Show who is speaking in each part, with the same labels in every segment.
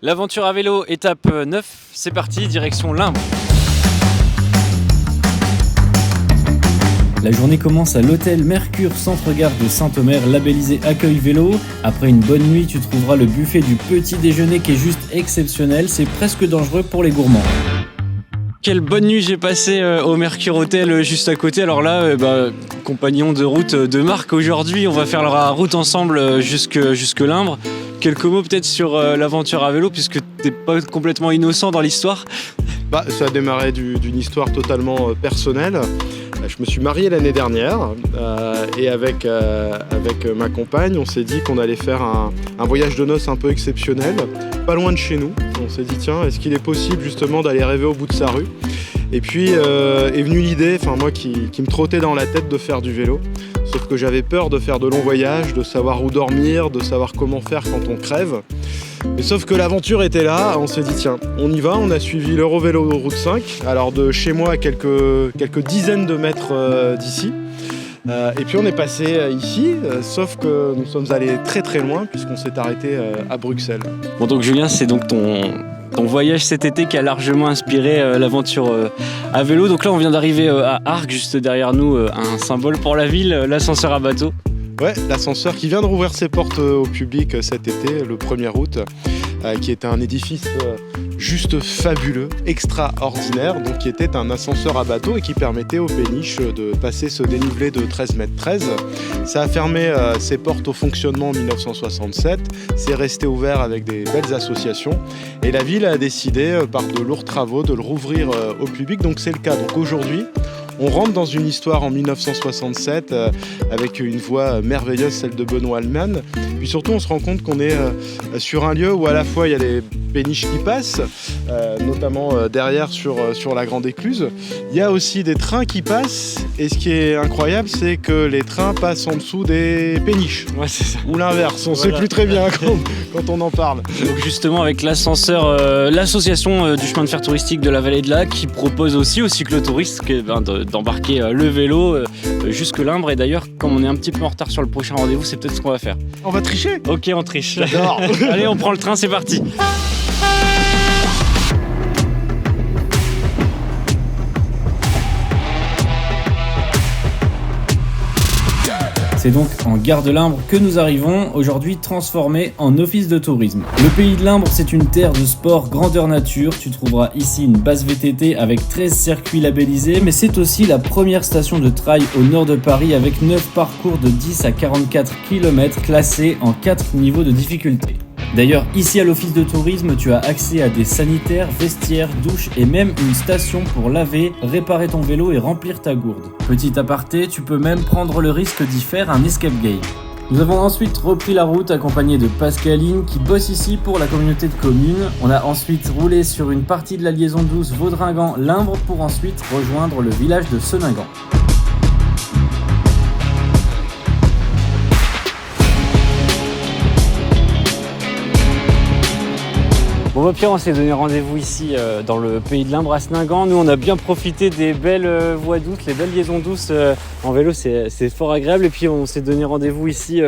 Speaker 1: L'aventure à vélo, étape 9, c'est parti, direction Limbre.
Speaker 2: La journée commence à l'hôtel Mercure Centre-Gare de Saint-Omer, labellisé Accueil Vélo. Après une bonne nuit, tu trouveras le buffet du petit déjeuner qui est juste exceptionnel, c'est presque dangereux pour les gourmands.
Speaker 1: Quelle bonne nuit j'ai passé au Mercure Hotel juste à côté. Alors là, compagnon de route de Marc, aujourd'hui on va faire la route ensemble jusque Limbre. Quelques mots peut-être sur l'aventure à vélo, puisque t'es pas complètement innocent dans l'histoire.
Speaker 3: Ça a démarré d'une histoire totalement personnelle. Je me suis marié l'année dernière et avec ma compagne, on s'est dit qu'on allait faire un voyage de noces un peu exceptionnel, pas loin de chez nous. On s'est dit tiens, est-ce qu'il est possible justement d'aller rêver au bout de sa rue ? Et puis est venue l'idée, moi qui me trottait dans la tête de faire du vélo. Sauf que j'avais peur de faire de longs voyages, de savoir où dormir, de savoir comment faire quand on crève. Mais sauf que l'aventure était là, on s'est dit tiens, on y va, on a suivi l'Eurovélo route 5, alors de chez moi à quelques dizaines de mètres d'ici. Et puis on est passé ici, sauf que nous sommes allés très très loin puisqu'on s'est arrêté à Bruxelles.
Speaker 1: Bon, donc Julien, c'est donc ton voyage cet été qui a largement inspiré l'aventure à vélo. Donc là on vient d'arriver à Arques, juste derrière nous, un symbole pour la ville, l'ascenseur à bateau.
Speaker 3: Ouais, l'ascenseur qui vient de rouvrir ses portes au public cet été, le 1er août, qui était un édifice juste fabuleux, extraordinaire, donc qui était un ascenseur à bateau et qui permettait aux péniches de passer ce dénivelé de 13,13 m. Ça a fermé ses portes au fonctionnement en 1967, c'est resté ouvert avec des belles associations et la ville a décidé par de lourds travaux de le rouvrir au public, donc c'est le cas. Donc aujourd'hui, on rentre dans une histoire en 1967 avec une voix merveilleuse, celle de Benoît Alman. Puis surtout, on se rend compte qu'on est sur un lieu où à la fois il y a les péniches qui passent, notamment derrière sur la Grande Écluse. Il y a aussi des trains qui passent. Et ce qui est incroyable, c'est que les trains passent en dessous des péniches.
Speaker 1: Ouais, c'est ça.
Speaker 3: Ou l'inverse, on ne sait plus très bien quand on en parle.
Speaker 1: Donc justement avec l'ascenseur, l'association du chemin de fer touristique de la Vallée de Lac qui propose aussi aux cyclotouristes d'embarquer le vélo jusque Limbre. Et d'ailleurs, comme on est un petit peu en retard sur le prochain rendez-vous, c'est peut-être ce qu'on va faire.
Speaker 3: On va tricher ?
Speaker 1: Ok, on triche.
Speaker 3: J'adore.
Speaker 1: Allez, on prend le train, c'est parti.
Speaker 2: C'est donc en gare de Limbre que nous arrivons, aujourd'hui transformé en office de tourisme. Le pays de Limbre, c'est une terre de sport grandeur nature. Tu trouveras ici une base VTT avec 13 circuits labellisés, mais c'est aussi la première station de trail au nord de Paris avec 9 parcours de 10 à 44 km classés en 4 niveaux de difficulté. D'ailleurs, ici à l'office de tourisme, tu as accès à des sanitaires, vestiaires, douches et même une station pour laver, réparer ton vélo et remplir ta gourde. Petit aparté, tu peux même prendre le risque d'y faire un escape game. Nous avons ensuite repris la route accompagné de Pascaline qui bosse ici pour la communauté de communes. On a ensuite roulé sur une partie de la liaison douce Vaudringan-Limbre pour ensuite rejoindre le village de Seningan.
Speaker 1: Bon Pierre, on s'est donné rendez-vous ici dans le pays de Limbre à Seningan. Nous on a bien profité des belles voies douces, les belles liaisons douces en vélo, c'est fort agréable. Et puis on s'est donné rendez-vous ici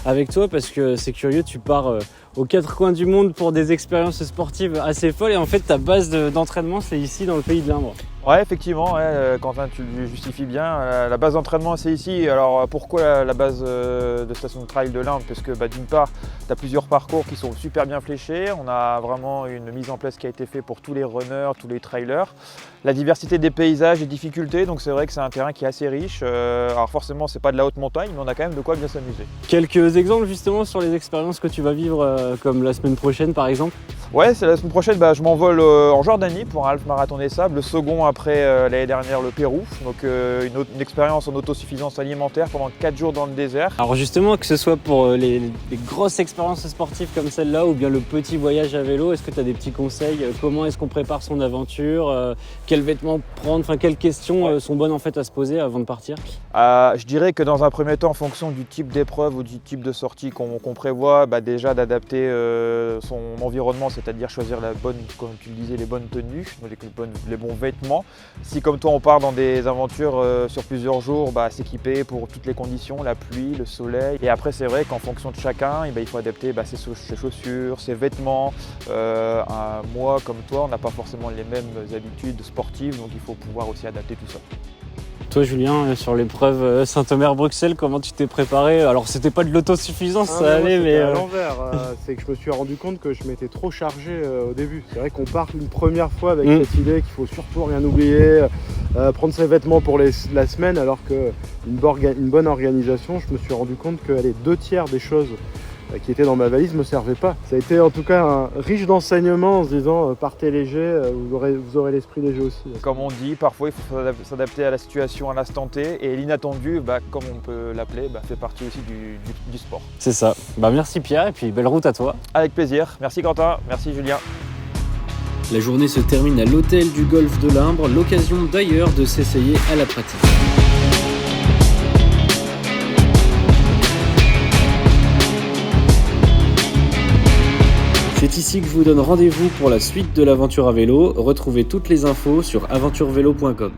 Speaker 1: avec toi parce que c'est curieux, tu pars aux quatre coins du monde pour des expériences sportives assez folles et en fait ta base d'entraînement c'est ici dans le pays de Limbre.
Speaker 4: Ouais, effectivement, Quentin, tu le justifies bien. La base d'entraînement, c'est ici. Alors pourquoi la base de station de trail de Limbre ? Parce que d'une part, tu as plusieurs parcours qui sont super bien fléchés. On a vraiment une mise en place qui a été faite pour tous les runners, tous les trailers. La diversité des paysages et difficultés, donc c'est vrai que c'est un terrain qui est assez riche. Alors forcément, c'est pas de la haute montagne, mais on a quand même de quoi bien s'amuser.
Speaker 1: Quelques exemples justement sur les expériences que tu vas vivre, comme la semaine prochaine par exemple ?
Speaker 4: Ouais, c'est la semaine prochaine, je m'envole en Jordanie pour un half marathon des sables, le second après l'année dernière le Pérou, donc une expérience en autosuffisance alimentaire pendant 4 jours dans le désert.
Speaker 1: Alors justement, que ce soit pour les grosses expériences sportives comme celle-là ou bien le petit voyage à vélo, est-ce que tu as des petits conseils ? Comment est-ce qu'on prépare son aventure ? Quels vêtements prendre ? Enfin, quelles questions sont bonnes en fait à se poser avant de partir ?
Speaker 4: Je dirais que dans un premier temps, en fonction du type d'épreuve ou du type de sortie qu'on prévoit, déjà d'adapter son environnement, c'est c'est-à-dire choisir comme tu le disais, les bonnes tenues, les bons vêtements. Si comme toi on part dans des aventures sur plusieurs jours, s'équiper pour toutes les conditions, la pluie, le soleil. Et après c'est vrai qu'en fonction de chacun, il faut adapter ses chaussures, ses vêtements. Moi comme toi, on n'a pas forcément les mêmes habitudes sportives, donc il faut pouvoir aussi adapter tout ça.
Speaker 1: Toi Julien, sur l'épreuve Saint-Omer-Bruxelles, comment tu t'es préparé? Alors c'était pas de l'autosuffisance, ça allait, mais...
Speaker 3: à l'envers, c'est que je me suis rendu compte que je m'étais trop chargé au début. C'est vrai qu'on part une première fois avec cette idée qu'il faut surtout rien oublier, prendre ses vêtements pour la semaine, alors qu'une bonne organisation, je me suis rendu compte que les 2/3 des choses qui étaient dans ma valise ne me servaient pas. Ça a été en tout cas riche d'enseignements en se disant partez léger, vous aurez l'esprit léger aussi.
Speaker 4: Comme on dit, parfois il faut s'adapter à la situation à l'instant T, et l'inattendu, comme on peut l'appeler, fait partie aussi du sport.
Speaker 1: C'est ça. Merci Pierre, et puis belle route à toi.
Speaker 4: Avec plaisir. Merci Quentin, merci Julien.
Speaker 2: La journée se termine à l'hôtel du golfe de l'Imbre, l'occasion d'ailleurs de s'essayer à la pratique. C'est ici que je vous donne rendez-vous pour la suite de l'aventure à vélo. Retrouvez toutes les infos sur aventurevélo.com.